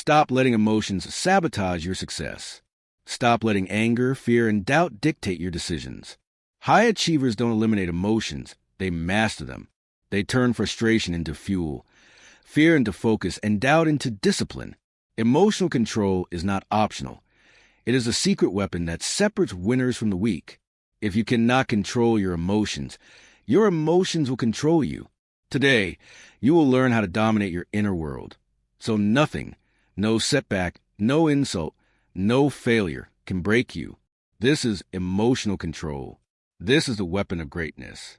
Stop letting emotions sabotage your success. Stop letting anger, fear, and doubt dictate your decisions. High achievers don't eliminate emotions, they master them. They turn frustration into fuel, fear into focus, and doubt into discipline. Emotional control is not optional. It is a secret weapon that separates winners from the weak. If you cannot control your emotions will control you. Today, you will learn how to dominate your inner world. So nothing, no setback, no insult, no failure can break you. This is emotional control. This is the weapon of greatness.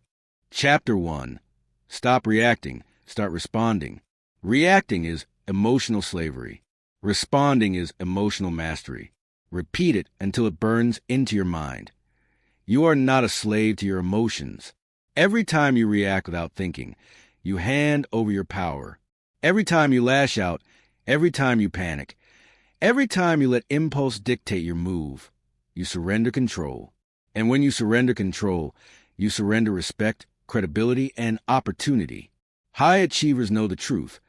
Chapter 1. Stop reacting. Start responding. Reacting is emotional slavery. Responding is emotional mastery. Repeat it until it burns into your mind. You are not a slave to your emotions. Every time you react without thinking, you hand over your power. Every time you lash out, every time you panic, every time you let impulse dictate your move, you surrender control. And when you surrender control, you surrender respect, credibility, and opportunity. High achievers know the truth.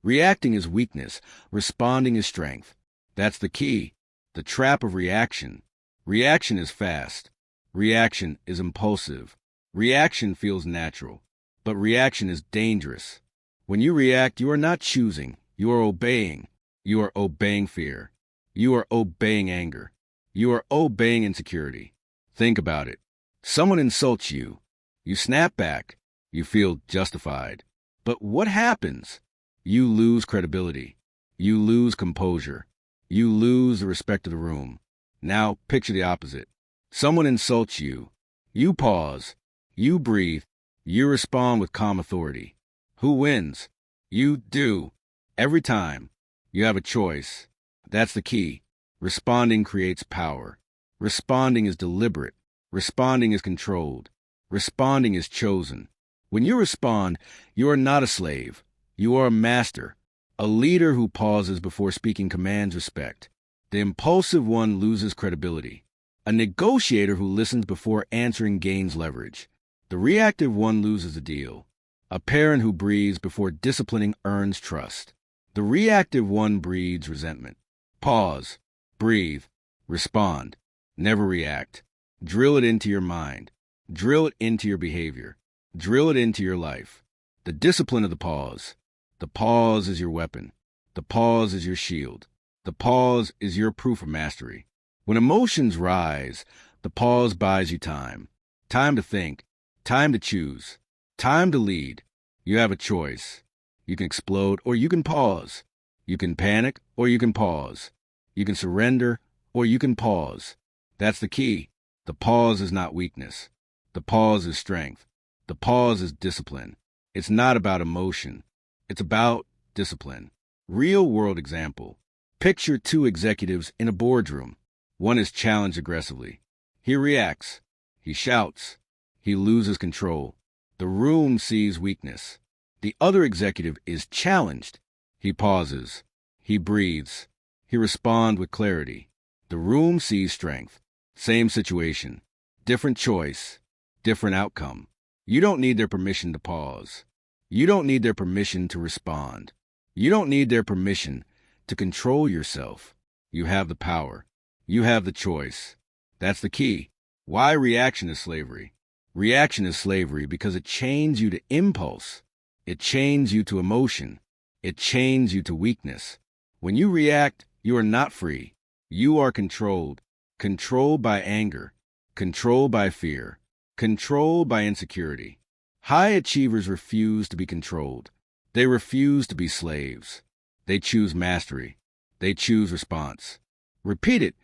Reacting is weakness. Responding is strength. That's the key. The trap of reaction. Reaction is fast. Reaction is impulsive. Reaction feels natural. But reaction is dangerous. When you react, you are not choosing. You are obeying. You are obeying fear. You are obeying anger. You are obeying insecurity. Think about it. Someone insults you. You snap back. You feel justified. But what happens? You lose credibility. You lose composure. You lose the respect of the room. Now picture the opposite. Someone insults you. You pause. You breathe. You respond with calm authority. Who wins? You do. Every time. You have a choice. That's the key. Responding creates power. Responding is deliberate. Responding is controlled. Responding is chosen. When you respond, you are not a slave. You are a master. A leader who pauses before speaking commands respect. The impulsive one loses credibility. A negotiator who listens before answering gains leverage. The reactive one loses the deal. A parent who breathes before disciplining earns trust. The reactive one breeds resentment. Pause. Breathe. Respond. Never react. Drill it into your mind. Drill it into your behavior. Drill it into your life. The discipline of the pause. The pause is your weapon. The pause is your shield. The pause is your proof of mastery. When emotions rise, the pause buys you time. Time to think. Time to choose. Time to lead. You have a choice. You can explode or you can pause. You can panic or you can pause. You can surrender or you can pause. That's the key. The pause is not weakness. The pause is strength. The pause is discipline. It's not about emotion. It's about discipline. Real-world example. Picture two executives in a boardroom. One is challenged aggressively. He reacts. He shouts. He loses control. The room sees weakness. The other executive is challenged. He pauses. He breathes. He responds with clarity. The room sees strength. Same situation. Different choice. Different outcome. You don't need their permission to pause. You don't need their permission to respond. You don't need their permission to control yourself. You have the power. You have the choice. That's the key. Why reaction is slavery? Reaction is slavery because it chains you to impulse. It chains you to emotion. It chains you to weakness. When you react, you are not free. You are controlled. Controlled by anger. Controlled by fear. Controlled by insecurity. High achievers refuse to be controlled. They refuse to be slaves. They choose mastery. They choose response. Repeat it.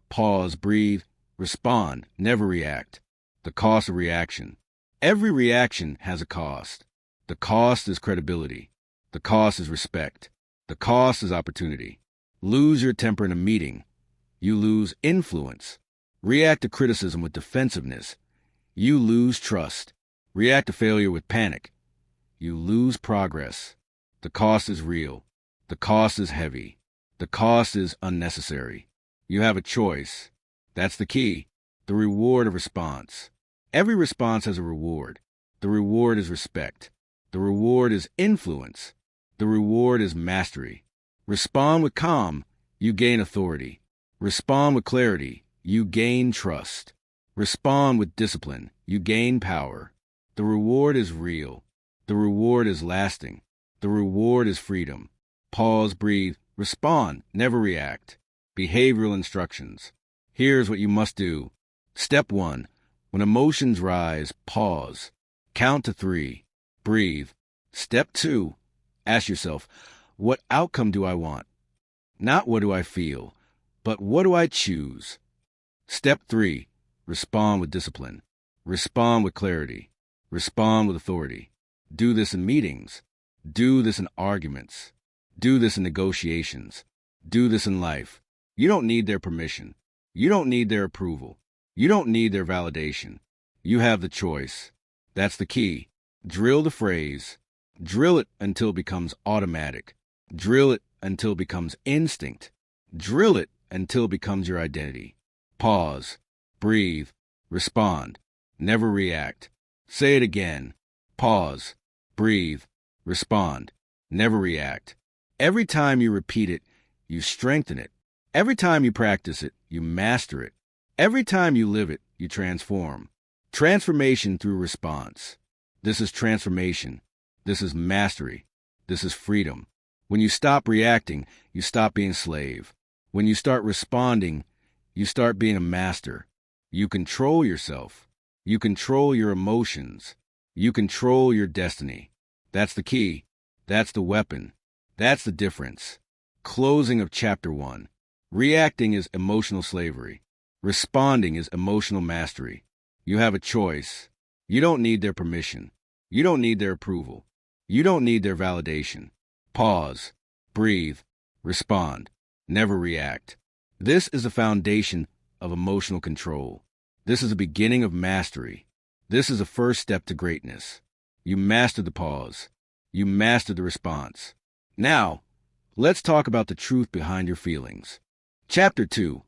Pause, breathe, respond, never react. The cost of reaction. Every reaction has a cost. The cost is credibility. The cost is respect. The cost is opportunity. Lose your temper in a meeting. You lose influence. React to criticism with defensiveness. You lose trust. React to failure with panic. You lose progress. The cost is real. The cost is heavy. The cost is unnecessary. You have a choice. That's the key. The reward of response. Every response has a reward. The reward is respect. The reward is influence. The reward is mastery. Respond with calm, you gain authority. Respond with clarity, you gain trust. Respond with discipline, you gain power. The reward is real. The reward is lasting. The reward is freedom. Pause, breathe, respond, never react. Behavioral instructions. Here's what you must do. Step 1. When emotions rise, pause. Count to 3. Breathe. Step 2. Ask yourself, what outcome do I want? Not what do I feel, but what do I choose? Step 3. Respond with discipline. Respond with clarity. Respond with authority. Do this in meetings. Do this in arguments. Do this in negotiations. Do this in life. You don't need their permission. You don't need their approval. You don't need their validation. You have the choice. That's the key. Drill the phrase. Drill it until it becomes automatic. Drill it until it becomes instinct. Drill it until it becomes your identity. Pause. Breathe. Respond. Never react. Say it again. Pause. Breathe. Respond. Never react. Every time you repeat it, you strengthen it. Every time you practice it, you master it. Every time you live it, you transform. Transformation through response. This is transformation. This is mastery. This is freedom. When you stop reacting, you stop being a slave. When you start responding, you start being a master. You control yourself. You control your emotions. You control your destiny. That's the key. That's the weapon. That's the difference. Closing of Chapter 1. Reacting is emotional slavery. Responding is emotional mastery. You have a choice. You don't need their permission. You don't need their approval. You don't need their validation. Pause. Breathe. Respond. Never react. This is the foundation of emotional control. This is the beginning of mastery. This is the first step to greatness. You mastered the pause. You mastered the response. Now, let's talk about the truth behind your feelings. Chapter 2.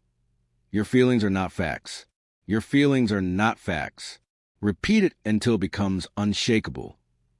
Your feelings are not facts. Your feelings are not facts. Repeat it until it becomes unshakable.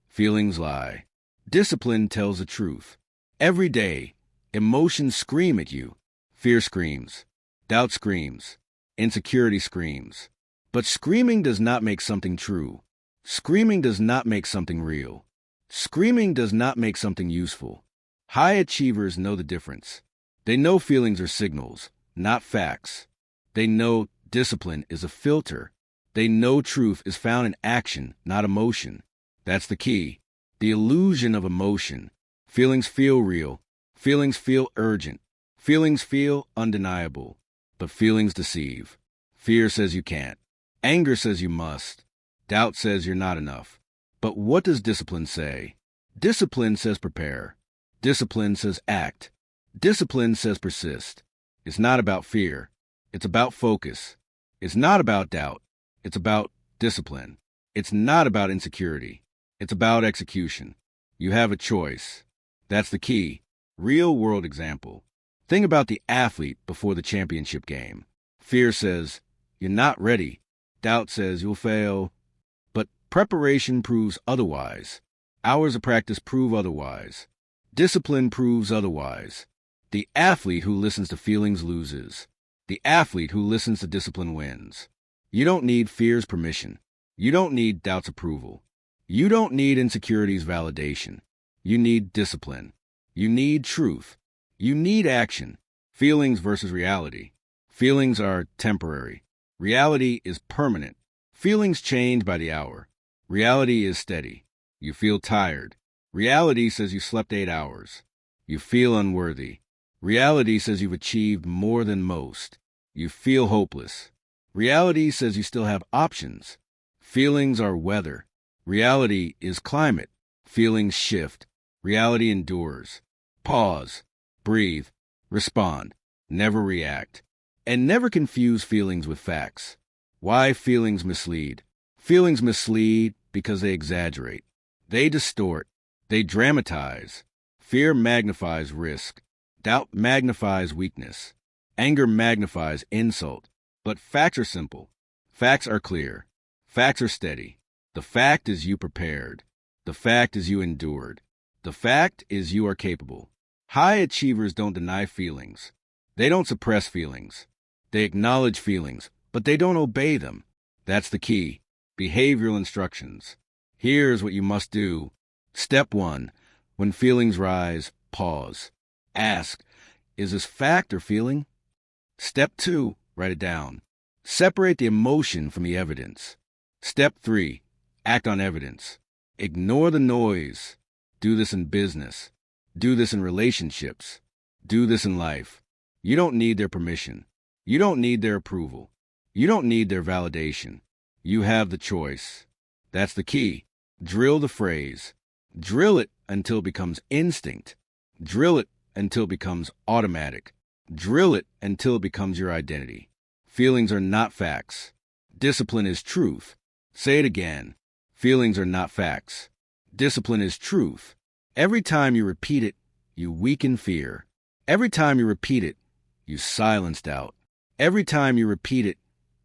Feelings lie. Discipline tells the truth. Every day, emotions scream at you. Fear screams. Doubt screams. Insecurity screams. But screaming does not make something true. Screaming does not make something real. Screaming does not make something useful. High achievers know the difference. They know feelings are signals, not facts. They know discipline is a filter. They know truth is found in action, not emotion. That's the key. The illusion of emotion. Feelings feel real. Feelings feel urgent. Feelings feel undeniable. But feelings deceive. Fear says you can't. Anger says you must. Doubt says you're not enough. But what does discipline say? Discipline says prepare. Discipline says act. Discipline says persist. It's not about fear. It's about focus. It's not about doubt. It's about discipline. It's not about insecurity. It's about execution. You have a choice. That's the key. Real-world example. Think about the athlete before the championship game. Fear says, you're not ready. Doubt says you'll fail. But preparation proves otherwise. Hours of practice prove otherwise. Discipline proves otherwise. The athlete who listens to feelings loses. The athlete who listens to discipline wins. You don't need fear's permission. You don't need doubt's approval. You don't need insecurity's validation. You need discipline. You need truth. You need action. Feelings versus reality. Feelings are temporary. Reality is permanent. Feelings change by the hour. Reality is steady. You feel tired. Reality says you slept 8 hours. You feel unworthy. Reality says you've achieved more than most. You feel hopeless. Reality says you still have options. Feelings are weather. Reality is climate. Feelings shift. Reality endures. Pause. Breathe. Respond. Never react. And never confuse feelings with facts. Why feelings mislead? Feelings mislead because they exaggerate. They distort. They dramatize. Fear magnifies risk. Doubt magnifies weakness. Anger magnifies insult. But facts are simple. Facts are clear. Facts are steady. The fact is you prepared. The fact is you endured. The fact is you are capable. High achievers don't deny feelings. They don't suppress feelings. They acknowledge feelings, but they don't obey them. That's the key. Behavioral instructions. Here's what you must do. Step 1. When feelings rise, pause. Ask, is this fact or feeling? Step 2. Write it down. Separate the emotion from the evidence. Step 3. Act on evidence. Ignore the noise. Do this in business. Do this in relationships. Do this in life. You don't need their permission. You don't need their approval. You don't need their validation. You have the choice. That's the key. Drill the phrase. Drill it until it becomes instinct. Drill it until it becomes automatic. Drill it until it becomes your identity. Feelings are not facts. Discipline is truth. Say it again. Feelings are not facts. Discipline is truth. Every time you repeat it, you weaken fear. Every time you repeat it, you silence doubt. Every time you repeat it,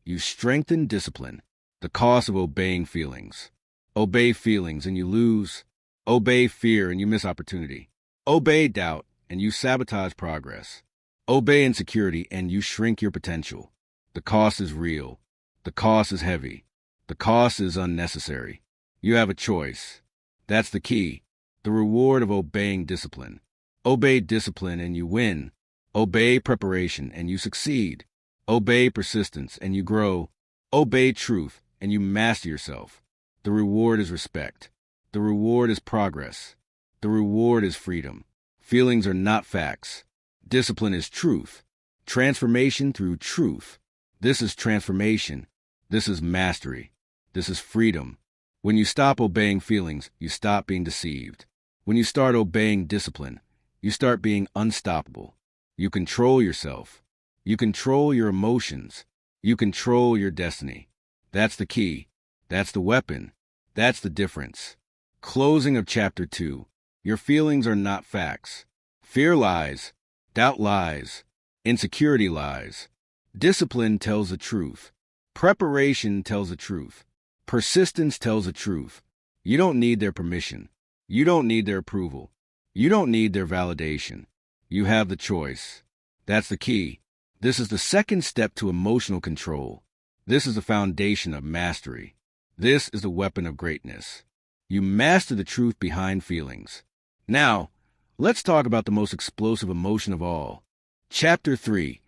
you strengthen discipline. The cost of obeying feelings. Obey feelings and you lose. Obey fear and you miss opportunity. Obey doubt and you sabotage progress. Obey insecurity and you shrink your potential. The cost is real. The cost is heavy. The cost is unnecessary. You have a choice. That's the key. The reward of obeying discipline. Obey discipline and you win. Obey preparation and you succeed. Obey persistence and you grow. Obey truth and you master yourself. The reward is respect. The reward is progress. The reward is freedom. Feelings are not facts. Discipline is truth. Transformation through truth. This is transformation. This is mastery. This is freedom. When you stop obeying feelings, you stop being deceived. When you start obeying discipline, you start being unstoppable. You control yourself. You control your emotions. You control your destiny. That's the key. That's the weapon. That's the difference. Closing of Chapter 2. Your feelings are not facts. Fear lies. Doubt lies. Insecurity lies. Discipline tells the truth. Preparation tells the truth. Persistence tells the truth. You don't need their permission. You don't need their approval. You don't need their validation. You have the choice. That's the key. This is the second step to emotional control. This is the foundation of mastery. This is the weapon of greatness. You master the truth behind feelings. Now, let's talk about the most explosive emotion of all. Chapter 3.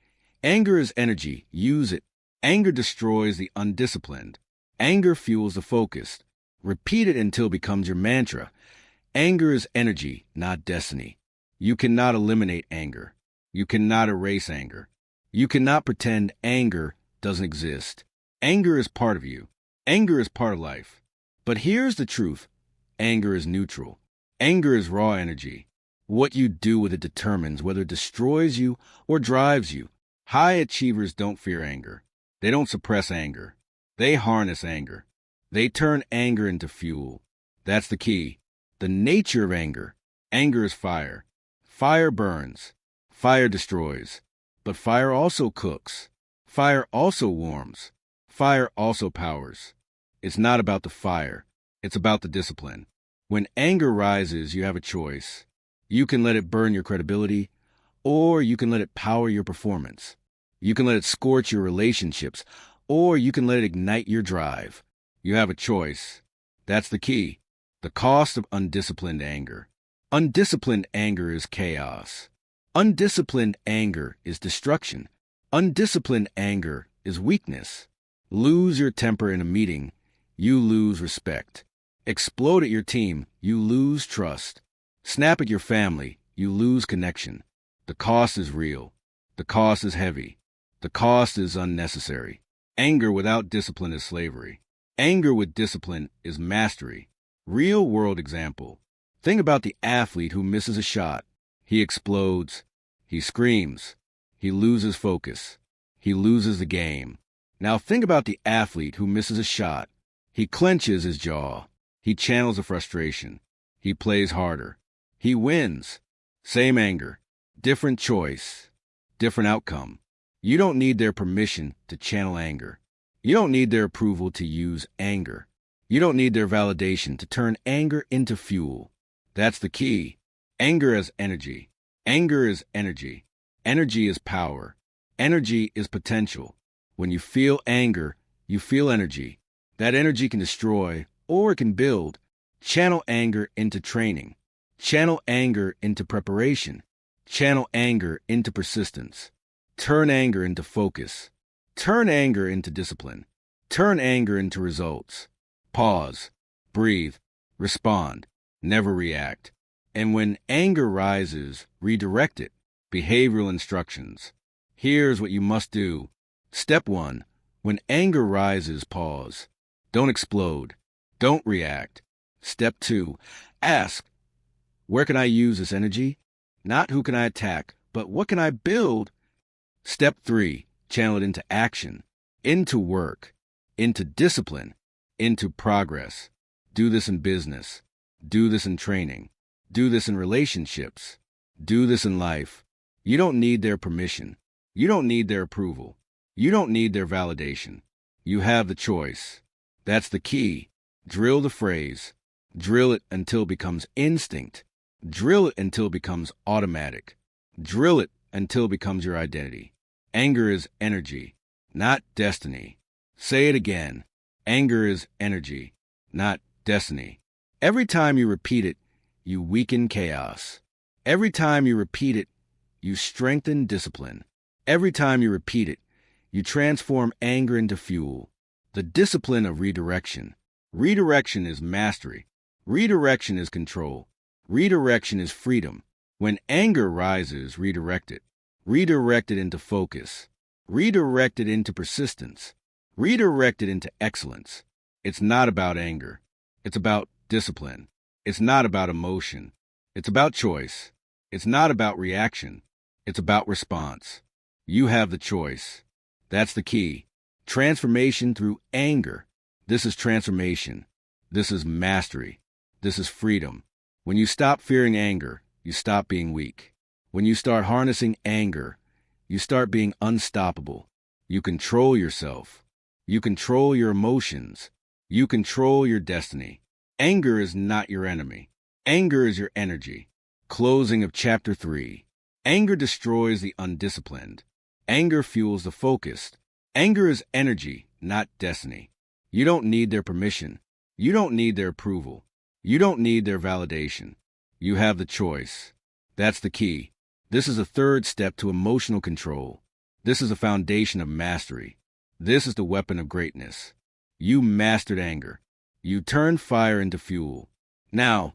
Anger is energy. Use it. Anger destroys the undisciplined. Anger fuels the focused. Repeat it until it becomes your mantra. Anger is energy, not destiny. You cannot eliminate anger. You cannot erase anger. You cannot pretend anger doesn't exist. Anger is part of you. Anger is part of life. But here's the truth. Anger is neutral. Anger is raw energy. What you do with it determines whether it destroys you or drives you. High achievers don't fear anger. They don't suppress anger. They harness anger. They turn anger into fuel. That's the key. The nature of anger. Anger is fire. Fire burns. Fire destroys. But fire also cooks. Fire also warms. Fire also powers. It's not about the fire. It's about the discipline. When anger rises, you have a choice. You can let it burn your credibility, or you can let it power your performance. You can let it scorch your relationships, or you can let it ignite your drive. You have a choice. That's the key. The cost of undisciplined anger. Undisciplined anger is chaos. Undisciplined anger is destruction. Undisciplined anger is weakness. Lose your temper in a meeting, you lose respect. Explode at your team, you lose trust. Snap at your family, you lose connection. The cost is real. The cost is heavy. The cost is unnecessary. Anger without discipline is slavery. Anger with discipline is mastery. Real-world example. Think about the athlete who misses a shot. He explodes. He screams. He loses focus. He loses the game. Now think about the athlete who misses a shot. He clenches his jaw. He channels the frustration. He plays harder. He wins. Same anger. Different choice. Different outcome. You don't need their permission to channel anger. You don't need their approval to use anger. You don't need their validation to turn anger into fuel. That's the key. Anger as energy. Anger is energy. Energy is power. Energy is potential. When you feel anger, you feel energy. That energy can destroy or it can build. Channel anger into training. Channel anger into preparation. Channel anger into persistence. Turn anger into focus. Turn anger into discipline. Turn anger into results. Pause. Breathe. Respond. Never react. And when anger rises, redirect it. Behavioral instructions. Here's what you must do. Step 1. When anger rises, pause. Don't explode. Don't react. Step 2. Ask, where can I use this energy? Not who can I attack, but what can I build? Step 3. Channel it into action, into work, into discipline, into progress. Do this in business. Do this in training. Do this in relationships. Do this in life. You don't need their permission. You don't need their approval. You don't need their validation. You have the choice. That's the key. Drill the phrase. Drill it until it becomes instinct. Drill it until it becomes automatic. Drill it until it becomes your identity. Anger is energy, not destiny. Say it again. Anger is energy, not destiny. Every time you repeat it, you weaken chaos. Every time you repeat it, you strengthen discipline. Every time you repeat it, you transform anger into fuel. The discipline of redirection. Redirection is mastery. Redirection is control. Redirection is freedom. When anger rises, redirect it. Redirect it into focus. Redirect it into persistence. Redirect it into excellence. It's not about anger. It's about discipline. It's not about emotion. It's about choice. It's not about reaction. It's about response. You have the choice. That's the key. Transformation through anger. This is transformation. This is mastery. This is freedom. When you stop fearing anger, you stop being weak. When you start harnessing anger, you start being unstoppable. You control yourself. You control your emotions. You control your destiny. Anger is not your enemy. Anger is your energy. Closing of Chapter 3. Anger destroys the undisciplined. Anger fuels the focused. Anger is energy, not destiny. You don't need their permission. You don't need their approval. You don't need their validation. You have the choice. That's the key. This is a third step to emotional control. This is a foundation of mastery. This is the weapon of greatness. You mastered anger. You turned fire into fuel. Now,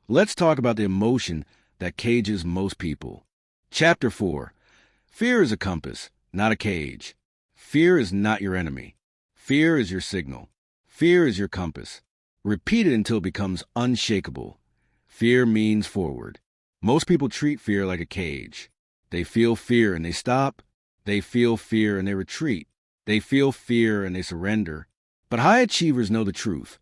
let's talk about the emotion that cages most people. Chapter 4. Fear is a compass, not a cage. Fear is not your enemy. Fear is your signal. Fear is your compass. Repeat it until it becomes unshakable. Fear means forward. Most people treat fear like a cage. They feel fear and they stop. They feel fear and they retreat. They feel fear and they surrender. But high achievers know the truth.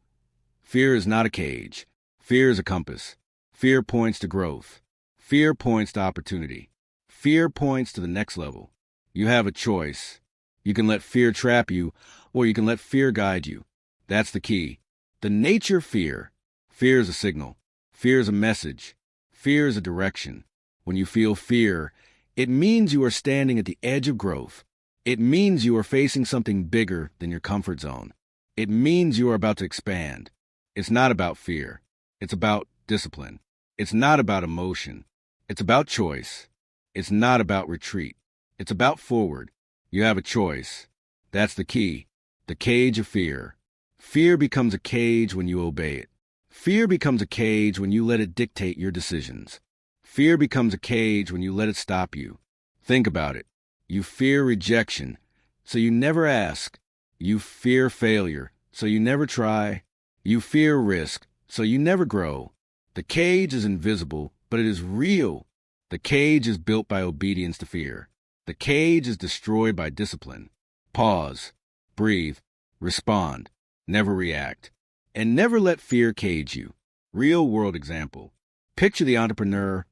Fear is not a cage. Fear is a compass. Fear points to growth. Fear points to opportunity. Fear points to the next level. You have a choice. You can let fear trap you, or you can let fear guide you. That's the key. The nature of fear. Fear is a signal. Fear is a message. Fear is a direction. When you feel fear, it means you are standing at the edge of growth. It means you are facing something bigger than your comfort zone. It means you are about to expand. It's not about fear. It's about discipline. It's not about emotion. It's about choice. It's not about retreat. It's about forward. You have a choice. That's the key. The cage of fear. Fear becomes a cage when you obey it. Fear becomes a cage when you let it dictate your decisions. Fear becomes a cage when you let it stop you. Think about it. You fear rejection, so you never ask. You fear failure, so you never try. You fear risk, so you never grow. The cage is invisible, but it is real. The cage is built by obedience to fear. The cage is destroyed by discipline. Pause. Breathe. Respond. Never react. And never let fear cage you. Real-world example. Picture the entrepreneur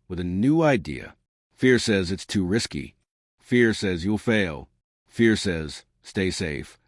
with a new idea. Fear says it's too risky. Fear says you'll fail. Fear says stay safe.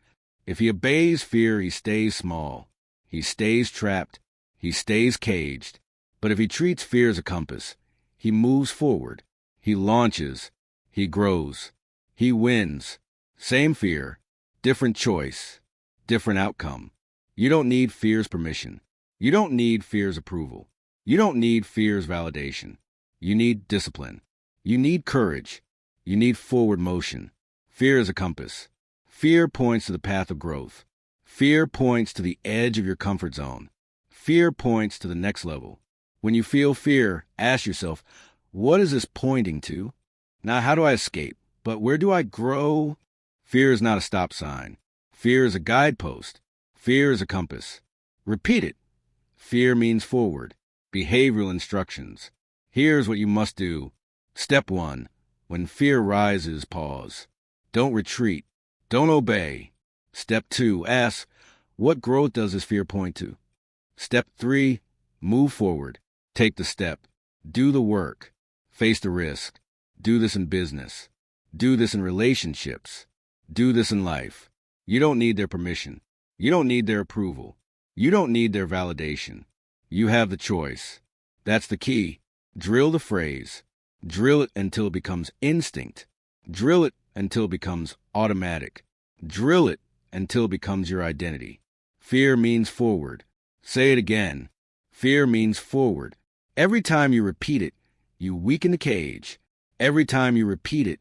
If he obeys fear, he stays small. He stays trapped. He stays caged. But if he treats fear as a compass, He moves forward. He launches. He grows. He wins. Same fear, different choice, different outcome. You don't need fear's permission. You don't need fear's approval. You don't need fear's validation. You need discipline. You need courage. You need forward motion. Fear is a compass. Fear points to the path of growth. Fear points to the edge of your comfort zone. Fear points to the next level. When you feel fear, ask yourself, what is this pointing to? Now, how do I escape? But where do I grow? Fear is not a stop sign. Fear is a guidepost. Fear is a compass. Repeat it. Fear means forward. Behavioral instructions. Here's what you must do. Step 1. When fear rises, pause. Don't retreat. Don't obey. Step 2. Ask, what growth does this fear point to? Step 3. Move forward. Take the step. Do the work. Face the risk. Do this in business. Do this in relationships. Do this in life. You don't need their permission. You don't need their approval. You don't need their validation. You have the choice. That's the key. Drill the phrase. Drill it until it becomes instinct. Drill it until it becomes automatic. Drill it until it becomes your identity. Fear means forward. Say it again. Fear means forward. Every time you repeat it, you weaken the cage. Every time you repeat it,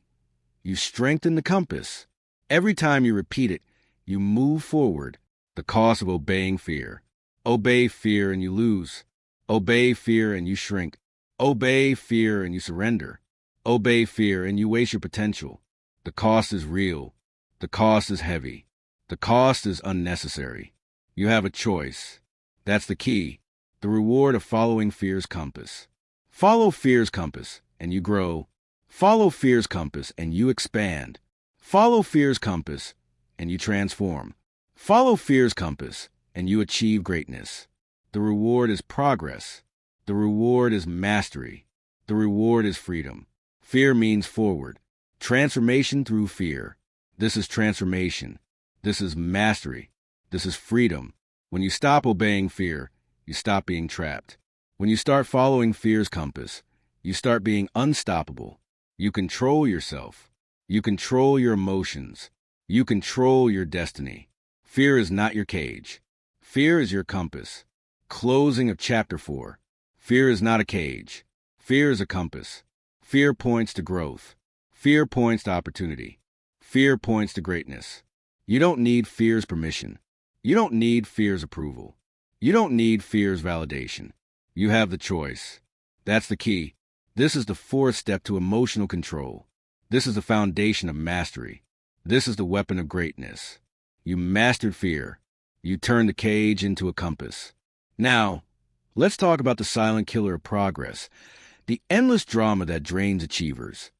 you strengthen the compass. Every time you repeat it, you move forward. The cost of obeying fear. Obey fear and you lose. Obey fear and you shrink. Obey fear and you surrender. Obey fear and you waste your potential. The cost is real. The cost is heavy. The cost is unnecessary. You have a choice. That's the key. The reward of following fear's compass. Follow fear's compass and you grow. Follow fear's compass and you expand. Follow fear's compass and you transform. Follow fear's compass and you achieve greatness. The reward is progress. The reward is mastery. The reward is freedom. Fear means forward. Transformation through fear. This is transformation. This is mastery. This is freedom. When you stop obeying fear, you stop being trapped. When you start following fear's compass, you start being unstoppable. You control yourself. You control your emotions. You control your destiny. Fear is not your cage. Fear is your compass. Closing of chapter 4. Fear is not a cage. Fear is a compass. Fear points to growth. Fear points to opportunity. Fear points to greatness. You don't need fear's permission. You don't need fear's approval. You don't need fear's validation. You have the choice. That's the key. This is the fourth step to emotional control. This is the foundation of mastery. This is the weapon of greatness. You mastered fear. You turned the cage into a compass. Now, let's talk about the silent killer of progress, the endless drama that drains achievers.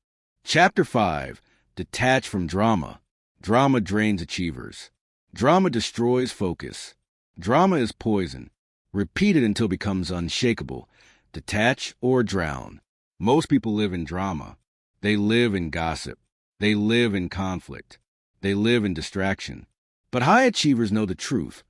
Chapter 5, Detach from drama. Drama drains achievers. Drama destroys focus. Drama is poison. Repeat it until it becomes unshakable. Detach or drown. Most people live in drama. They live in gossip. They live in conflict. They live in distraction. But high achievers know the truth.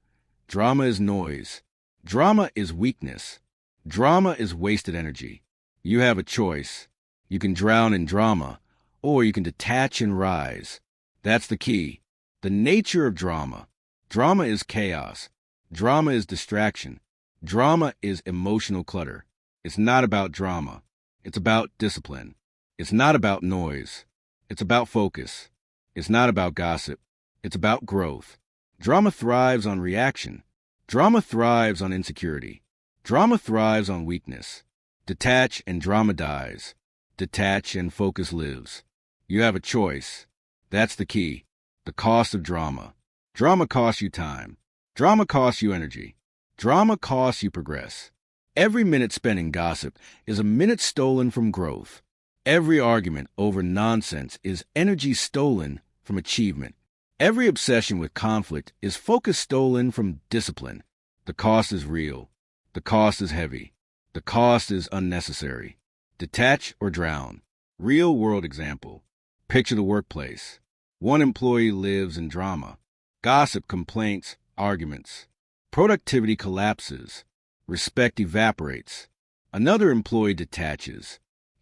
Drama is noise. Drama is weakness. Drama is wasted energy. You have a choice. You can drown in drama, or you can detach and rise. That's the key. The nature of drama. Drama is chaos. Drama is distraction. Drama is emotional clutter. It's not about drama. It's about discipline. It's not about noise. It's about focus. It's not about gossip. It's about growth. Drama thrives on reaction. Drama thrives on insecurity. Drama thrives on weakness. Detach and drama dies. Detach and focus lives. You have a choice. That's the key. The cost of drama. Drama costs you time. Drama costs you energy. Drama costs you progress. Every minute spent in gossip is a minute stolen from growth. Every argument over nonsense is energy stolen from achievement. Every obsession with conflict is focus stolen from discipline. The cost is real. The cost is heavy. The cost is unnecessary. Detach or drown. Real world example. Picture the workplace. One employee lives in drama. Gossip, complaints, arguments. Productivity collapses. Respect evaporates. Another employee detaches.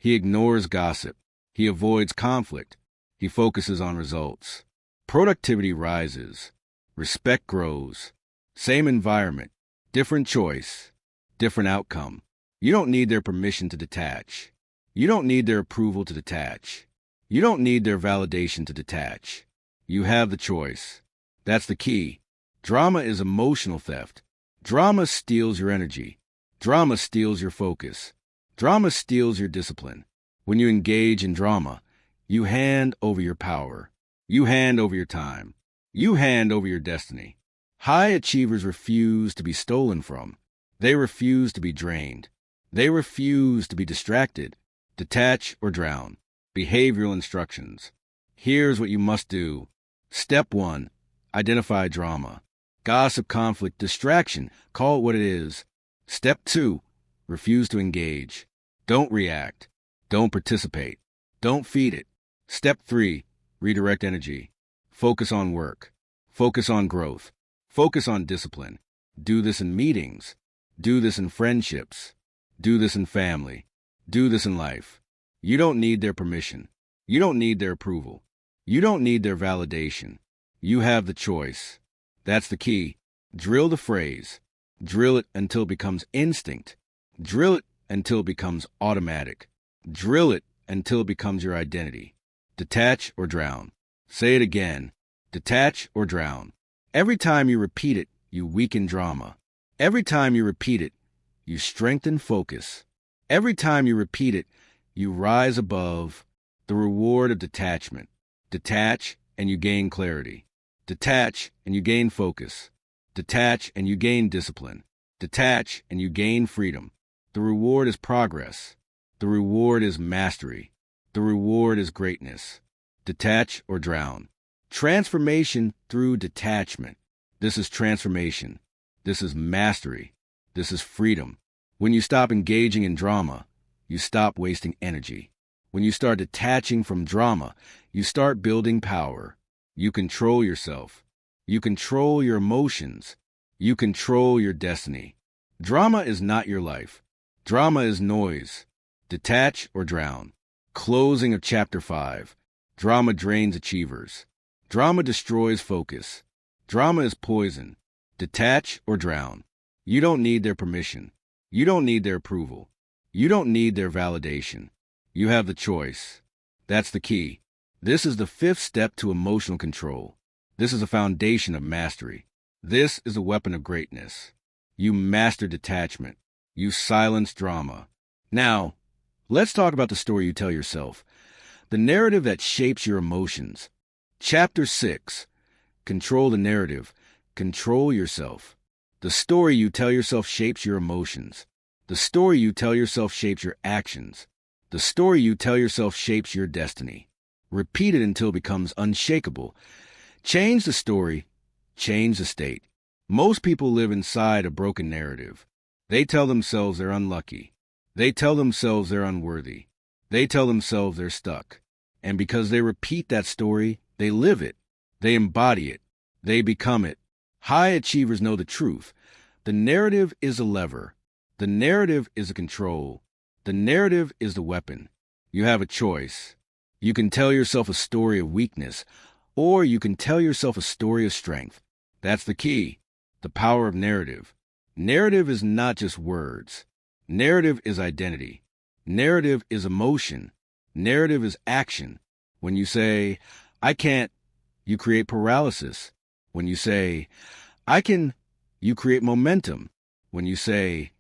He ignores gossip. He avoids conflict. He focuses on results. Productivity rises. Respect grows. Same environment, different choice, different outcome. You don't need their permission to detach. You don't need their approval to detach. You don't need their validation to detach. You have the choice. That's the key. Drama is emotional theft. Drama steals your energy. Drama steals your focus. Drama steals your discipline. When you engage in drama, you hand over your power. You hand over your time. You hand over your destiny. High achievers refuse to be stolen from. They refuse to be drained. They refuse to be distracted. Detach or drown. Behavioral instructions. Here's what you must do. Step 1. Identify drama. Gossip, conflict, distraction. Call it what it is. Step 2. Refuse to engage. Don't react. Don't participate. Don't feed it. Step 3. Redirect energy. Focus on work. Focus on growth. Focus on discipline. Do this in meetings. Do this in friendships. Do this in family. Do this in life. You don't need their permission. You don't need their approval. You don't need their validation. You have the choice. That's the key. Drill the phrase. Drill it until it becomes instinct. Drill it until it becomes automatic. Drill it until it becomes your identity. Detach or drown. Say it again. Detach or drown. Every time you repeat it, you weaken drama. Every time you repeat it, you strengthen focus. Every time you repeat it, you rise above the reward of detachment. Detach and you gain clarity. Detach and you gain focus. Detach and you gain discipline. Detach and you gain freedom. The reward is progress. The reward is mastery. The reward is greatness. Detach or drown. Transformation through detachment. This is transformation. This is mastery. This is freedom. When you stop engaging in drama, you stop wasting energy. When you start detaching from drama, you start building power. You control yourself. You control your emotions. You control your destiny. Drama is not your life. Drama is noise. Detach or drown. Closing of Chapter 5. Drama drains achievers. Drama destroys focus. Drama is poison. Detach or drown. You don't need their permission. You don't need their approval. You don't need their validation. You have the choice. That's the key. This is the 5th step to emotional control. This is a foundation of mastery. This is a weapon of greatness. You master detachment. You silence drama. Now, let's talk about the story you tell yourself. The narrative that shapes your emotions. Chapter 6. Control the narrative. Control yourself. The story you tell yourself shapes your emotions. The story you tell yourself shapes your actions. The story you tell yourself shapes your destiny. Repeat it until it becomes unshakable. Change the story. Change the state. Most people live inside a broken narrative. They tell themselves they're unlucky. They tell themselves they're unworthy. They tell themselves they're stuck. And because they repeat that story, they live it. They embody it. They become it. High achievers know the truth. The narrative is a lever. The narrative is a control. The narrative is the weapon. You have a choice. You can tell yourself a story of weakness, or you can tell yourself a story of strength. That's the key. The power of narrative. Narrative is not just words. Narrative is identity. Narrative is emotion. Narrative is action. When you say, I can't, you create paralysis. When you say, I can, you create momentum. When you say,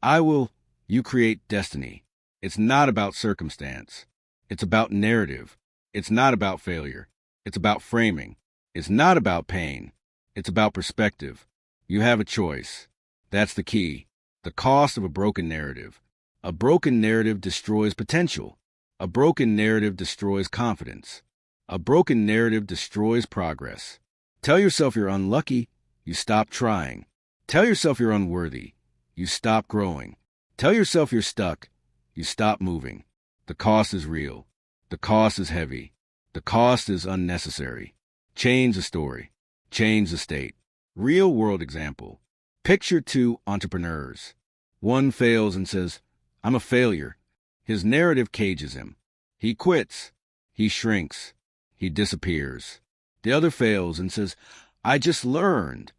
I will, you create destiny. It's not about circumstance. It's about narrative. It's not about failure. It's about framing. It's not about pain. It's about perspective. You have a choice. That's the key. The cost of a broken narrative. A broken narrative destroys potential. A broken narrative destroys confidence. A broken narrative destroys progress. Tell yourself you're unlucky, you stop trying. Tell yourself you're unworthy, you stop growing. Tell yourself you're stuck, you stop moving. The cost is real. The cost is heavy. The cost is unnecessary. Change the story. Change the state. Real world example. Picture 2 entrepreneurs. One fails and says, I'm a failure. His narrative cages him. He quits. He shrinks. He disappears. The other fails and says, I just learned.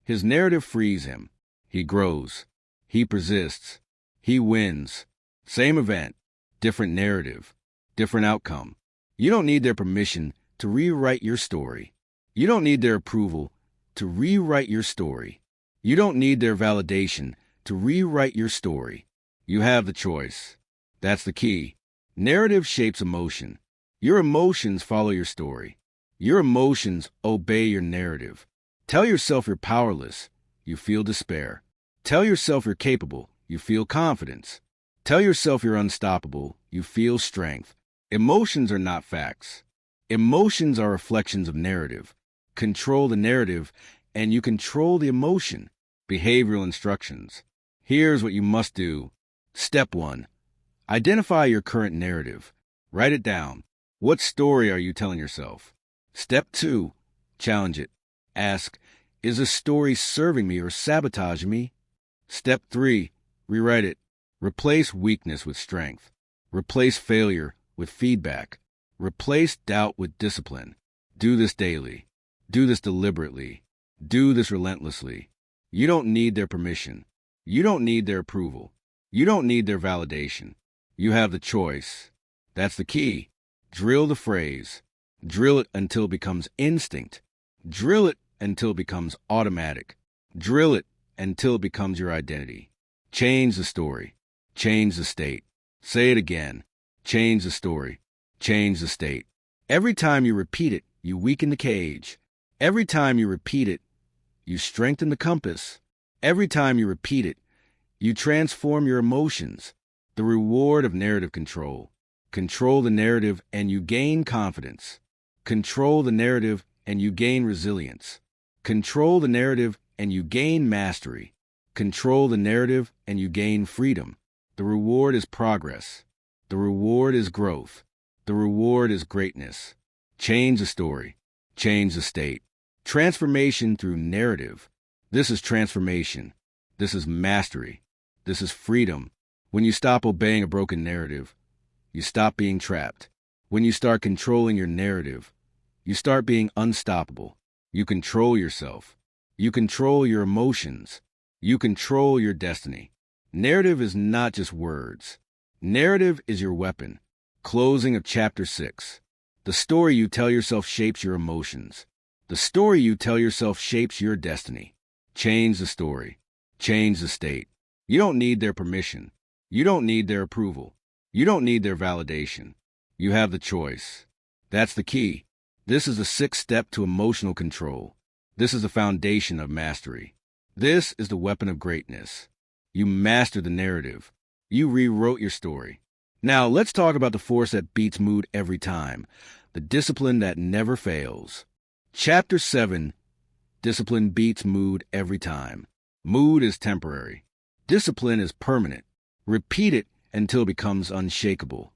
His narrative frees him. He grows. He persists. He wins. Same event, different narrative, different outcome. You don't need their permission to rewrite your story. You don't need their approval to rewrite your story. You don't need their validation to rewrite your story. You have the choice. That's the key. Narrative shapes emotion. Your emotions follow your story. Your emotions obey your narrative. Tell yourself you're powerless. You feel despair. Tell yourself you're capable. You feel confidence. Tell yourself you're unstoppable. You feel strength. Emotions are not facts. Emotions are reflections of narrative. Control the narrative, and you control the emotion. Behavioral instructions. Here's what you must do. Step 1. Identify your current narrative. Write it down. What story are you telling yourself? Step 2. Challenge it. Ask, is this story serving me or sabotaging me? Step 3. Rewrite it. Replace weakness with strength. Replace failure with feedback. Replace doubt with discipline. Do this daily. Do this deliberately. Do this relentlessly. You don't need their permission. You don't need their approval. You don't need their validation. You have the choice. That's the key. Drill the phrase. Drill it until it becomes instinct. Drill it until it becomes automatic. Drill it until it becomes your identity. Change the story. Change the state. Say it again. Change the story. Change the state. Every time you repeat it, you weaken the cage. Every time you repeat it, you strengthen the compass. Every time you repeat it, you transform your emotions. The reward of narrative control. Control the narrative and you gain confidence. Control the narrative and you gain resilience. Control the narrative and you gain mastery. Control the narrative and you gain freedom. The reward is progress. The reward is growth. The reward is greatness. Change the story. Change the state. Transformation through narrative. This is transformation. This is mastery. This is freedom. When you stop obeying a broken narrative, you stop being trapped. When you start controlling your narrative, you start being unstoppable. You control yourself. You control your emotions. You control your destiny. Narrative is not just words. Narrative is your weapon. Closing of Chapter 6. The story you tell yourself shapes your emotions. The story you tell yourself shapes your destiny. Change the story. Change the state. You don't need their permission. You don't need their approval. You don't need their validation. You have the choice. That's the key. This is the 6th step to emotional control. This is the foundation of mastery. This is the weapon of greatness. You mastered the narrative. You rewrote your story. Now, let's talk about the force that beats mood every time. The discipline that never fails. Chapter 7. Discipline beats mood every time. Mood is temporary. Discipline is permanent. Repeat it until it becomes unshakable.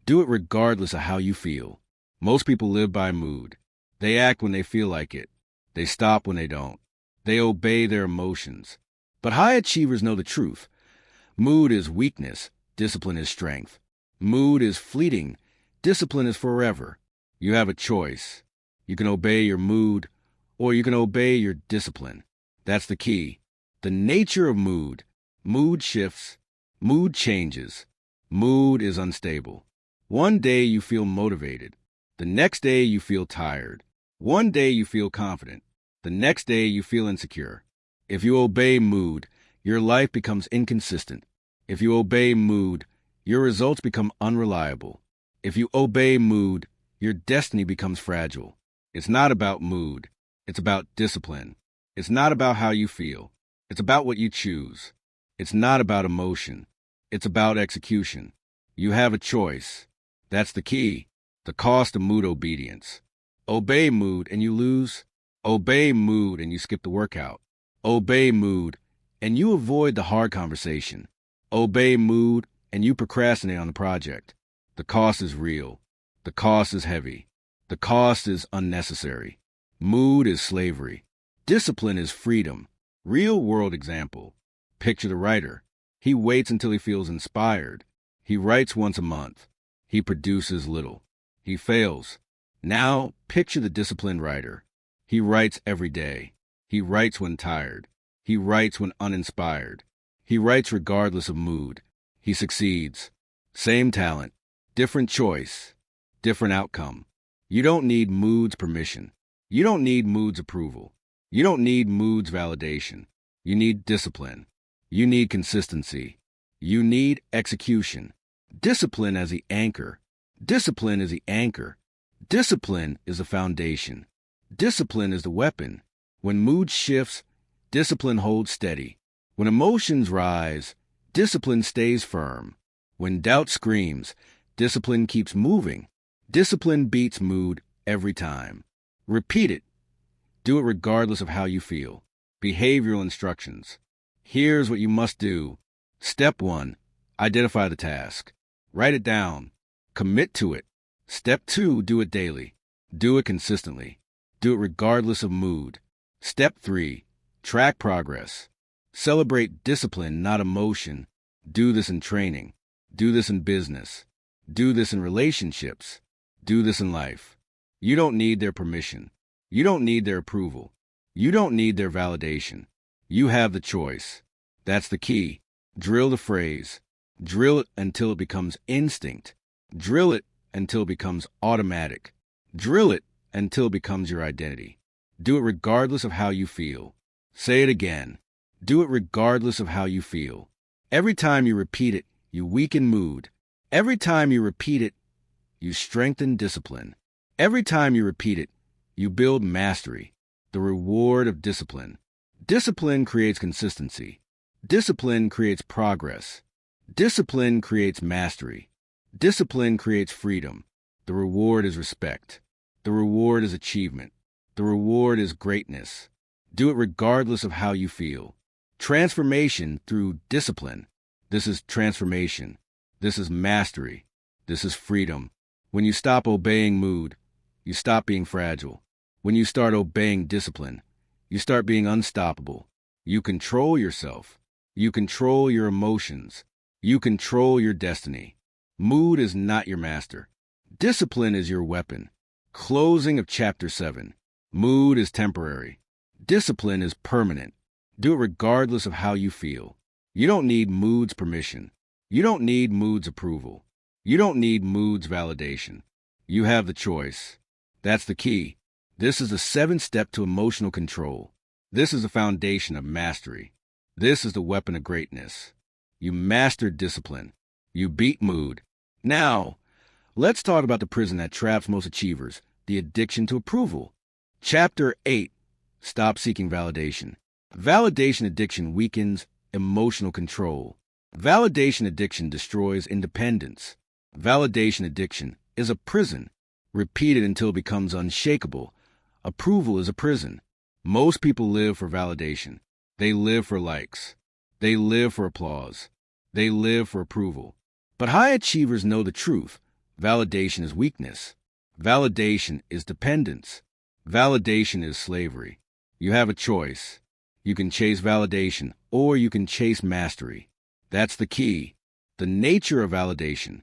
Do it regardless of how you feel. Most people live by mood. They act when they feel like it. They stop when they don't. They obey their emotions. But high achievers know the truth. Mood is weakness. Discipline is strength. Mood is fleeting. Discipline is forever. You have a choice. You can obey your mood, or you can obey your discipline. That's the key. The nature of mood. Mood shifts. Mood changes. Mood is unstable. One day you feel motivated. The next day you feel tired. One day you feel confident. The next day you feel insecure. If you obey mood, your life becomes inconsistent. If you obey mood, your results become unreliable. If you obey mood, your destiny becomes fragile. It's not about mood. It's about discipline. It's not about how you feel. It's about what you choose. It's not about emotion. It's about execution. You have a choice. That's the key. The cost of mood obedience. Obey mood and you lose. Obey mood and you skip the workout. Obey mood and you avoid the hard conversation. Obey mood and you procrastinate on the project. The cost is real. The cost is heavy. The cost is unnecessary. Mood is slavery. Discipline is freedom. Real world example. Picture the writer. He waits until he feels inspired. He writes once a month. He produces little. He fails. Now, picture the disciplined writer. He writes every day. He writes when tired. He writes when uninspired. He writes regardless of mood. He succeeds. Same talent, different choice, different outcome. You don't need mood's permission. You don't need mood's approval. You don't need mood's validation. You need discipline. You need consistency. You need execution. Discipline as the anchor. Discipline is the anchor. Discipline is the foundation. Discipline is the weapon. When mood shifts, discipline holds steady. When emotions rise, discipline stays firm. When doubt screams, discipline keeps moving. Discipline beats mood every time. Repeat it. Do it regardless of how you feel. Behavioral instructions. Here's what you must do. Step 1. Identify the task. Write it down. Commit to it. Step 2. Do it daily. Do it consistently. Do it regardless of mood. Step 3. Track progress. Celebrate discipline, not emotion. Do this in training. Do this in business. Do this in relationships. Do this in life. You don't need their permission. You don't need their approval. You don't need their validation. You have the choice. That's the key. Drill the phrase. Drill it until it becomes instinct. Drill it until it becomes automatic. Drill it until it becomes your identity. Do it regardless of how you feel. Say it again. Do it regardless of how you feel. Every time you repeat it, you weaken mood. Every time you repeat it, you strengthen discipline. Every time you repeat it, you build mastery. The reward of discipline. Discipline creates consistency. Discipline creates progress. Discipline creates mastery. Discipline creates freedom. The reward is respect. The reward is achievement. The reward is greatness. Do it regardless of how you feel. Transformation through discipline. This is transformation. This is mastery. This is freedom. When you stop obeying mood, you stop being fragile. When you start obeying discipline, you start being unstoppable. You control yourself. You control your emotions. You control your destiny. Mood is not your master. Discipline is your weapon. Closing of Chapter 7. Mood is temporary. Discipline is permanent. Do it regardless of how you feel. You don't need mood's permission. You don't need mood's approval. You don't need mood's validation. You have the choice. That's the key. This is the 7th step to emotional control. This is the foundation of mastery. This is the weapon of greatness. You mastered discipline. You beat mood. Now, let's talk about the prison that traps most achievers, the addiction to approval. Chapter 8. Stop seeking validation. Validation addiction weakens emotional control. Validation addiction destroys independence. Validation addiction is a prison. Repeat it until it becomes unshakable. Approval is a prison. Most people live for validation. They live for likes. They live for applause. They live for approval. But high achievers know the truth. Validation is weakness. Validation is dependence. Validation is slavery. You have a choice. You can chase validation, or you can chase mastery. That's the key. The nature of validation.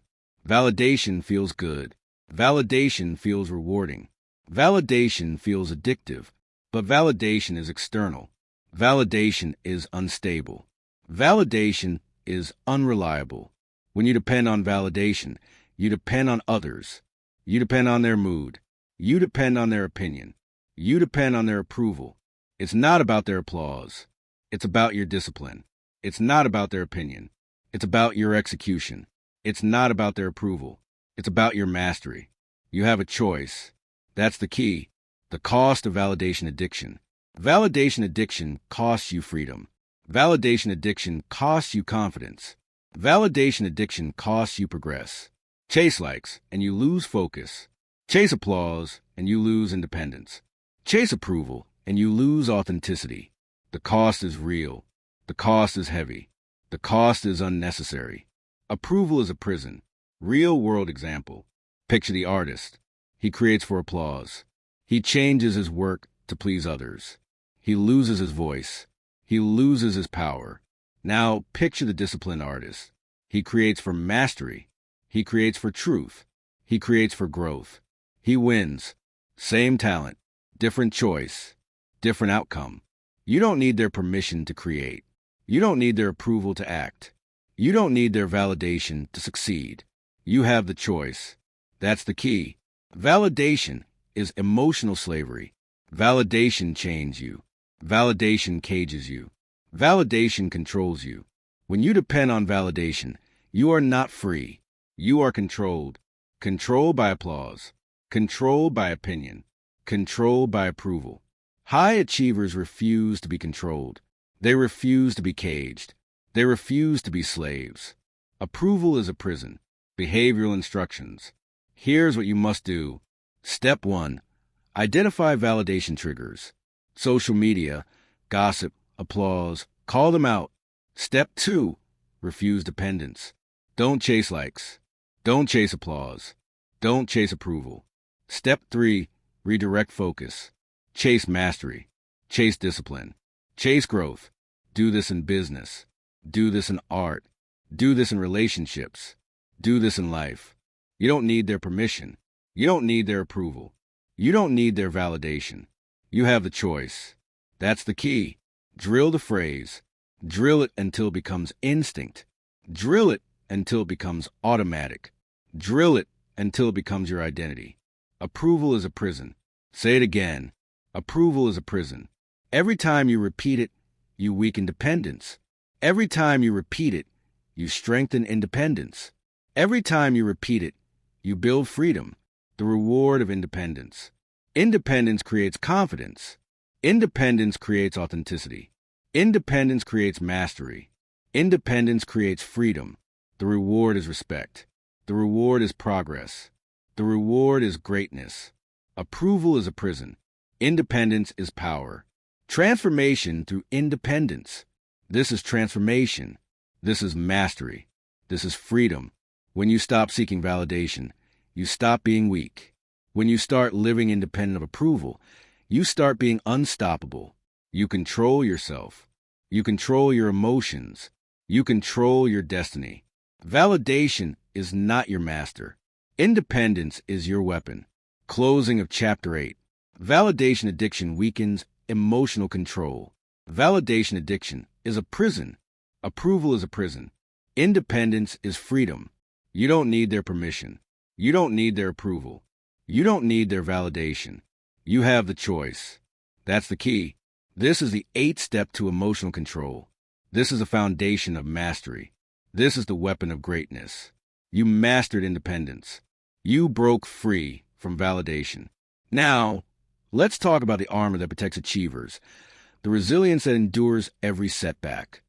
Validation feels good. Validation feels rewarding. Validation feels addictive. But validation is external. Validation is unstable. Validation is unreliable. When you depend on validation, you depend on others. You depend on their mood. You depend on their opinion. You depend on their approval. It's not about their applause. It's about your discipline. It's not about their opinion. It's about your execution. It's not about their approval. It's about your mastery. You have a choice. That's the key. The cost of validation addiction. Validation addiction costs you freedom. Validation addiction costs you confidence. Validation addiction costs you progress. Chase likes, and you lose focus. Chase applause, and you lose independence. Chase approval, and you lose authenticity. The cost is real. The cost is heavy. The cost is unnecessary. Approval is a prison. Real-world example. Picture the artist. He creates for applause. He changes his work to please others. He loses his voice. He loses his power. Now picture the disciplined artist. He creates for mastery. He creates for truth. He creates for growth. He wins. Same talent, different choice, different outcome. You don't need their permission to create. You don't need their approval to act. You don't need their validation to succeed. You have the choice. That's the key. Validation is emotional slavery. Validation chains you. Validation cages you. Validation controls you. When you depend on validation, you are not free. You are controlled. Controlled by applause. Controlled by opinion. Controlled by approval. High achievers refuse to be controlled. They refuse to be caged. They refuse to be slaves. Approval is a prison. Behavioral instructions. Here's what you must do. Step 1. Identify validation triggers. Social media, gossip, applause. Call them out. Step 2. Refuse dependence. Don't chase likes. Don't chase applause. Don't chase approval. Step 3. Redirect focus. Chase mastery. Chase discipline. Chase growth. Do this in business. Do this in art. Do this in relationships. Do this in life. You don't need their permission. You don't need their approval. You don't need their validation. You have the choice. That's the key. Drill the phrase. Drill it until it becomes instinct. Drill it until it becomes automatic. Drill it until it becomes your identity. Approval is a prison. Say it again. Approval is a prison. Every time you repeat it, you weaken dependence. Every time you repeat it, you strengthen independence. Every time you repeat it, you build freedom, the reward of independence. Independence creates confidence. Independence creates authenticity. Independence creates mastery. Independence creates freedom. The reward is respect. The reward is progress. The reward is greatness. Approval is a prison. Independence is power. Transformation through independence. This is transformation. This is mastery. This is freedom. When you stop seeking validation, you stop being weak. When you start living independent of approval, you start being unstoppable. You control yourself. You control your emotions. You control your destiny. Validation is not your master. Independence is your weapon. Closing of Chapter 8. Validation addiction weakens emotional control. Validation addiction is a prison. Approval is a prison. Independence is freedom. You don't need their permission. You don't need their approval. You don't need their validation. You have the choice. That's the key. This is the 8th step to emotional control. This is the foundation of mastery. This is the weapon of greatness. You mastered independence. You broke free from validation. Now, let's talk about the armor that protects achievers, the resilience that endures every setback.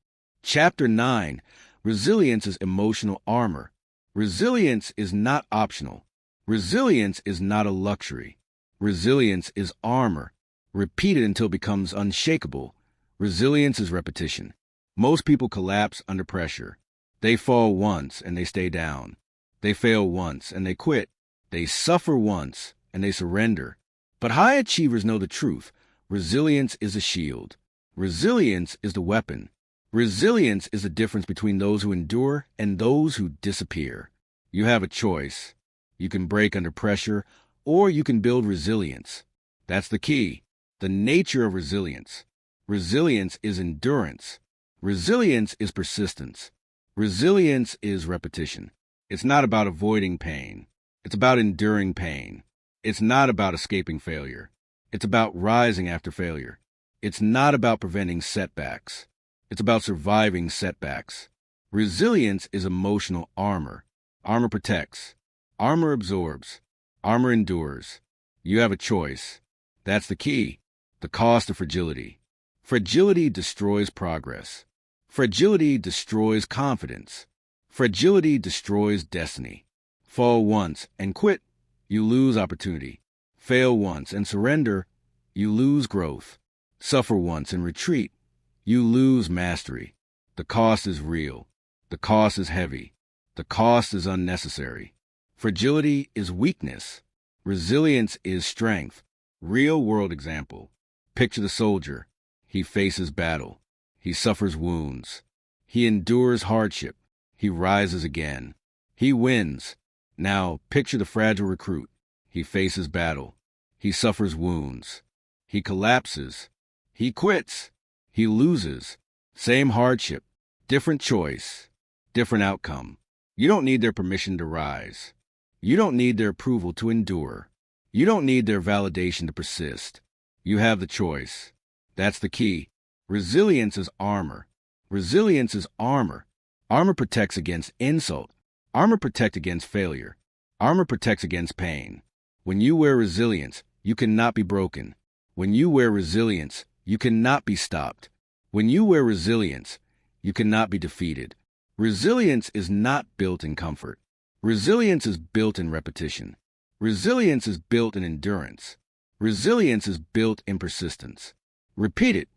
Chapter 9. Resilience is emotional armor. Resilience is not optional. Resilience is not a luxury. Resilience is armor. Repeat it until it becomes unshakable. Resilience is repetition. Most people collapse under pressure. They fall once and they stay down. They fail once and they quit. They suffer once and they surrender. But high achievers know the truth. Resilience is a shield. Resilience is the weapon. Resilience is the difference between those who endure and those who disappear. You have a choice. You can break under pressure, or you can build resilience. That's the key. The nature of resilience. Resilience is endurance. Resilience is persistence. Resilience is repetition. It's not about avoiding pain. It's about enduring pain. It's not about escaping failure. It's about rising after failure. It's not about preventing setbacks. It's about surviving setbacks. Resilience is emotional armor. Armor protects. Armor absorbs. Armor endures. You have a choice. That's the key. The cost of fragility. Fragility destroys progress. Fragility destroys confidence. Fragility destroys destiny. Fall once and quit, you lose opportunity. Fail once and surrender, you lose growth. Suffer once and retreat, you lose mastery. The cost is real. The cost is heavy. The cost is unnecessary. Fragility is weakness. Resilience is strength. Real-world example. Picture the soldier. He faces battle. He suffers wounds. He endures hardship. He rises again. He wins. Now, picture the fragile recruit. He faces battle. He suffers wounds. He collapses. He quits. He loses. Same hardship. Different choice. Different outcome. You don't need their permission to rise. You don't need their approval to endure. You don't need their validation to persist. You have the choice. That's the key. Resilience is armor. Resilience is armor. Armor protects against insult. Armor protects against failure. Armor protects against pain. When you wear resilience, you cannot be broken. When you wear resilience, you cannot be stopped. When you wear resilience, you cannot be defeated. Resilience is not built in comfort. Resilience is built in repetition. Resilience is built in endurance. Resilience is built in persistence. Repeat it.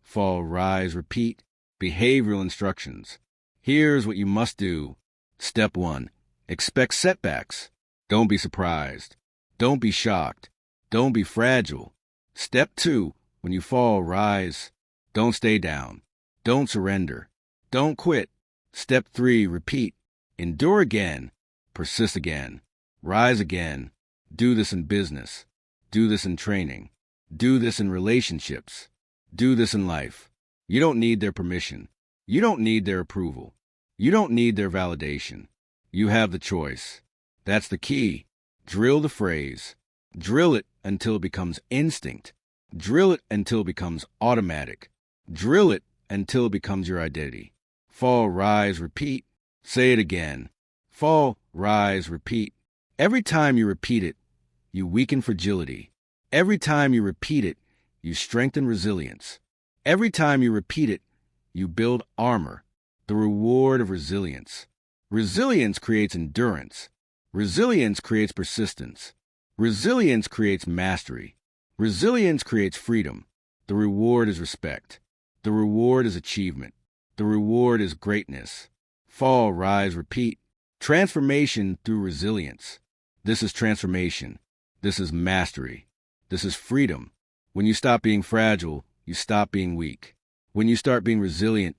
Fall, rise, repeat. Behavioral instructions. Here's what you must do. Step 1. Expect setbacks. Don't be surprised. Don't be shocked. Don't be fragile. Step 2. When you fall, rise. Don't stay down. Don't surrender. Don't quit. Step 3. Repeat. Endure again. Persist again. Rise again. Do this in business. Do this in training. Do this in relationships. Do this in life. You don't need their permission. You don't need their approval. You don't need their validation. You have the choice. That's the key. Drill the phrase. Drill it until it becomes instinct. Drill it until it becomes automatic. Drill it until it becomes your identity. Fall, rise, repeat. Say it again. Fall, rise, repeat. Every time you repeat it, you weaken fragility. Every time you repeat it, you strengthen resilience. Every time you repeat it, you build armor, the reward of resilience. Resilience creates endurance. Resilience creates persistence. Resilience creates mastery. Resilience creates freedom. The reward is respect. The reward is achievement. The reward is greatness. Fall, rise, repeat. Transformation through resilience. This is transformation. This is mastery. This is freedom. When you stop being fragile, you stop being weak. When you start being resilient,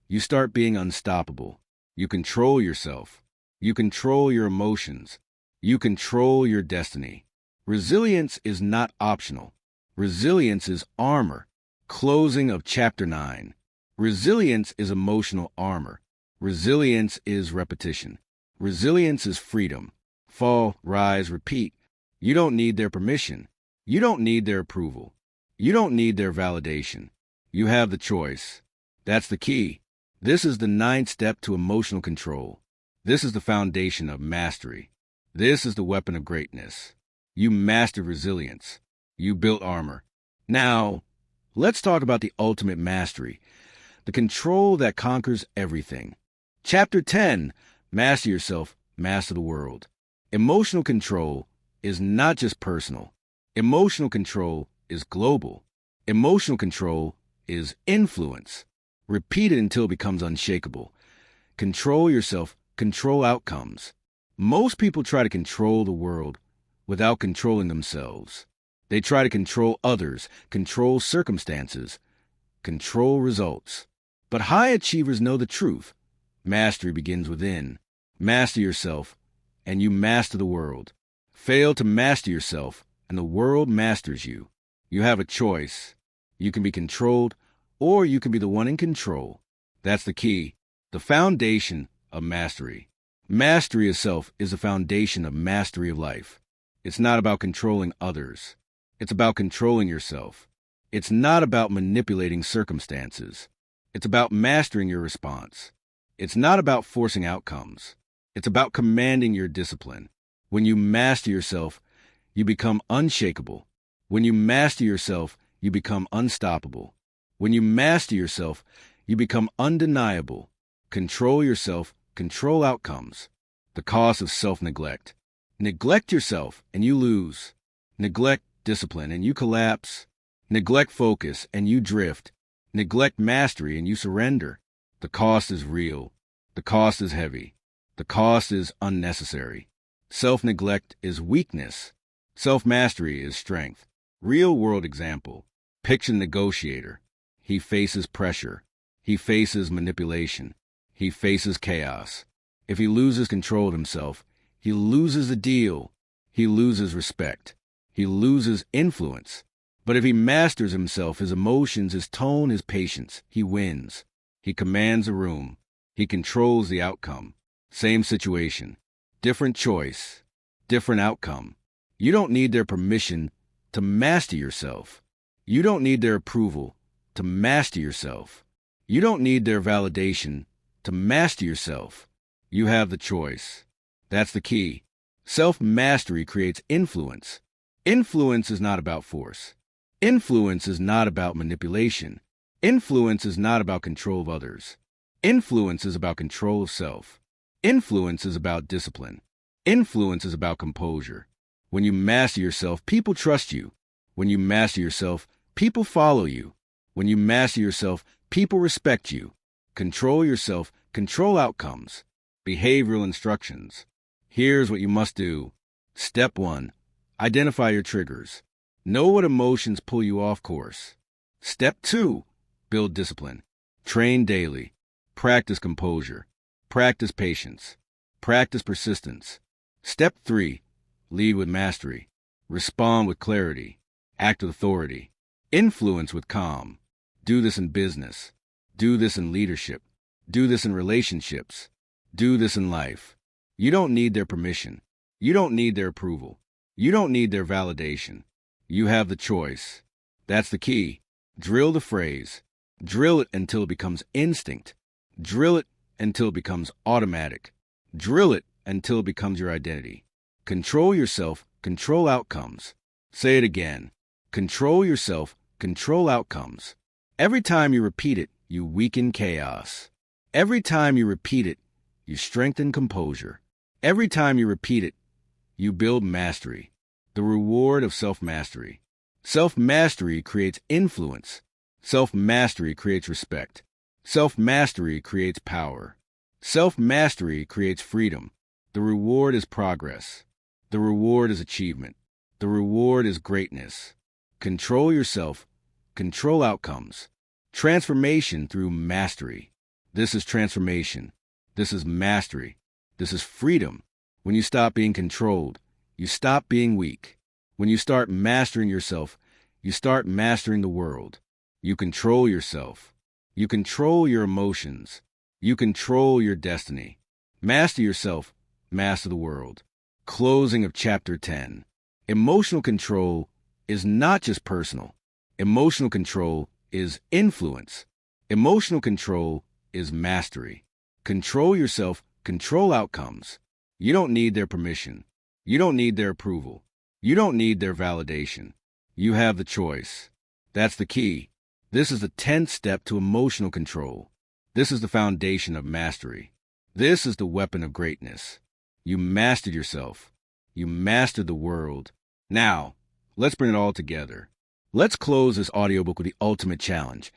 you start being unstoppable. You control yourself. You control your emotions. You control your destiny. Resilience is not optional. Resilience is armor. Closing of Chapter 9. Resilience is emotional armor. Resilience is repetition. Resilience is freedom. Fall, rise, repeat. You don't need their permission. You don't need their approval. You don't need their validation. You have the choice. That's the key. This is the 9th step to emotional control. This is the foundation of mastery. This is the weapon of greatness. You mastered resilience. You built armor. Now, let's talk about the ultimate mastery, the control that conquers everything. Chapter 10, Master Yourself, Master the World. Emotional control is not just personal. Emotional control is global. Emotional control is influence. Repeat it until it becomes unshakable. Control yourself, control outcomes. Most people try to control the world without controlling themselves. They try to control others, control circumstances, control results. But high achievers know the truth. Mastery begins within. Master yourself, and you master the world. Fail to master yourself, and the world masters you. You have a choice. You can be controlled, or you can be the one in control. That's the key, the foundation of mastery. Mastery of self is the foundation of mastery of life. It's not about controlling others. It's about controlling yourself. It's not about manipulating circumstances. It's about mastering your response. It's not about forcing outcomes. It's about commanding your discipline. When you master yourself, you become unshakable. When you master yourself, you become unstoppable. When you master yourself, you become undeniable. Control yourself, control outcomes. The cost of self-neglect. Neglect yourself and you lose. Neglect discipline and you collapse. Neglect focus and you drift. Neglect mastery and you surrender. The cost is real. The cost is heavy. The cost is unnecessary. Self-neglect is weakness. Self-mastery is strength. Real-world example. Picture negotiator. He faces pressure. He faces manipulation. he faces chaos. If he loses control of himself, he loses the deal. He loses respect. He loses influence. But if he masters himself, his emotions, his tone, his patience, he wins. He commands a room. He controls the outcome. Same situation, different choice, different outcome. You don't need their permission to master yourself. You don't need their approval to master yourself. You don't need their validation to master yourself. You have the choice. That's the key. Self-mastery creates influence. Influence is not about force. Influence is not about manipulation. Influence is not about control of others. Influence is about control of self. Influence is about discipline. Influence is about composure. When you master yourself, people trust you. When you master yourself, people follow you. When you master yourself, people respect you. Control yourself, control outcomes. Behavioral instructions. Here's what you must do. Step 1. Identify your triggers. Know what emotions pull you off course. Step 2. Build discipline. Train daily. Practice composure. Practice patience. Practice persistence. Step 3. Lead with mastery. Respond with clarity. Act with authority. Influence with calm. Do this in business. Do this in leadership. Do this in relationships. Do this in life. You don't need their permission. You don't need their approval. You don't need their validation. You have the choice. That's the key. Drill the phrase. Drill it until it becomes instinct. Drill it until it becomes automatic. Drill it until it becomes your identity. Control yourself, control outcomes. Say it again. Control yourself, control outcomes. Every time you repeat it, you weaken chaos. Every time you repeat it, you strengthen composure. Every time you repeat it, you build mastery. The reward of self-mastery. Self-mastery creates influence. Self-mastery creates respect. Self-mastery creates power. Self-mastery creates freedom. The reward is progress. The reward is achievement. The reward is greatness. Control yourself. Control outcomes. Transformation through mastery. This is transformation. This is mastery. This is freedom. When you stop being controlled, you stop being weak. When you start mastering yourself, you start mastering the world. You control yourself. You control your emotions. You control your destiny. Master yourself. Master the world. Closing of Chapter 10. Emotional control is not just personal. Emotional control is influence. Emotional control is mastery. Control yourself, control outcomes. You don't need their permission. You don't need their approval. You don't need their validation. You have the choice. That's the key. This is the 10th step to emotional control. This is the foundation of mastery. This is the weapon of greatness. You mastered yourself. You mastered the world. Now, let's bring it all together. Let's close this audiobook with the ultimate challenge,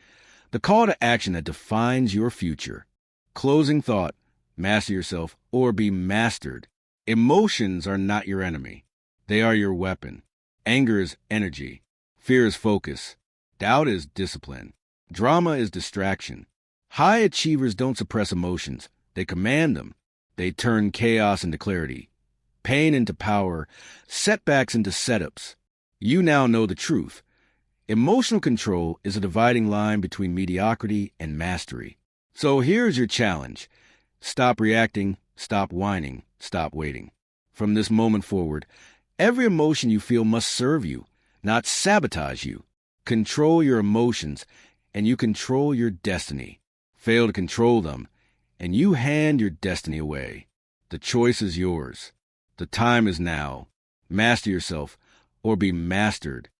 the call to action that defines your future. Closing thought, master yourself or be mastered. Emotions are not your enemy. They are your weapon. Anger is energy. Fear is focus. Doubt is discipline. Drama is distraction. High achievers don't suppress emotions. They command them. They turn chaos into clarity, pain into power, setbacks into setups. You now know the truth. Emotional control is a dividing line between mediocrity and mastery. So here's your challenge. Stop reacting, stop whining, stop waiting. From this moment forward, every emotion you feel must serve you, not sabotage you. Control your emotions, and you control your destiny. Fail to control them, and you hand your destiny away. The choice is yours. The time is now. Master yourself, or be mastered.